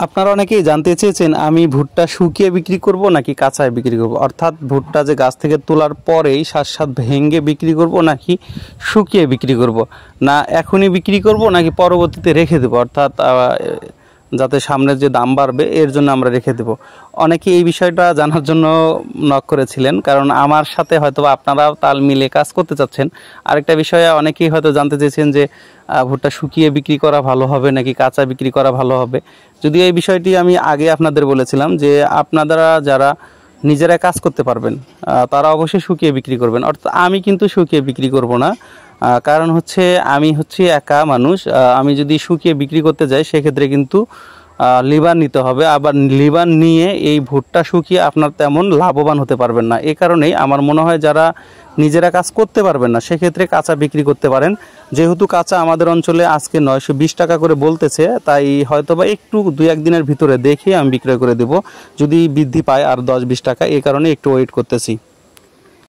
আপনারা অনেকেই জানতে চেয়েছেন আমি ভুট্টা শুকিয়ে বিক্রি করব নাকি কাঁচায় বিক্রি করব, অর্থাৎ ভুট্টা যে গাছ থেকে তোলার পরেই সাত ভেঙে বিক্রি করব নাকি শুকিয়ে বিক্রি করব, না এখনই বিক্রি করব নাকি পরবর্তীতে রেখে দেব, অর্থাৎ যাতে সামনের যে দাম বাড়বে এর জন্য আমরা রেখে দেব। অনেকে এই বিষয়টা জানার জন্য নক করেছিলেন, কারণ আমার সাথে হয়তো আপনারাও তাল মিলে কাজ করতে চাচ্ছেন। আরেকটা বিষয়ে অনেকেই হয়তো জানতে চেয়েছেন যে ভুট্টা শুকিয়ে বিক্রি করা ভালো হবে নাকি কাঁচা বিক্রি করা ভালো হবে। যদিও এই বিষয়টি আমি আগে আপনাদের বলেছিলাম যে আপনারা যারা নিজেরা কাজ করতে পারবেন তারা অবশ্যই শুকিয়ে বিক্রি করবেন, অর্থাৎ আমি কিন্তু শুকিয়ে বিক্রি করব না। কারণ হচ্ছে আমি একা মানুষ, আমি যদি শুকিয়ে বিক্রি করতে যাই সেক্ষেত্রে কিন্তু লিভার নিতে হবে, আবার লিভার নিয়ে এই ভুট্টা শুকিয়ে আপনার তেমন লাভবান হতে পারবেন না। এই কারণেই আমার মনে হয় যারা নিজেরা কাজ করতে পারবেন না সেক্ষেত্রে কাঁচা বিক্রি করতে পারেন। যেহেতু কাঁচা আমাদের অঞ্চলে আজকে 920 টাকা করে বলতেছে, তাই হয়তোবা একটু 2-1 দিনের ভিতরে দেখে আমি বিক্রয় করে দেব, যদি বৃদ্ধি পায় আর 10-20 টাকা, এই কারণে একটু ওয়েট করতেছি।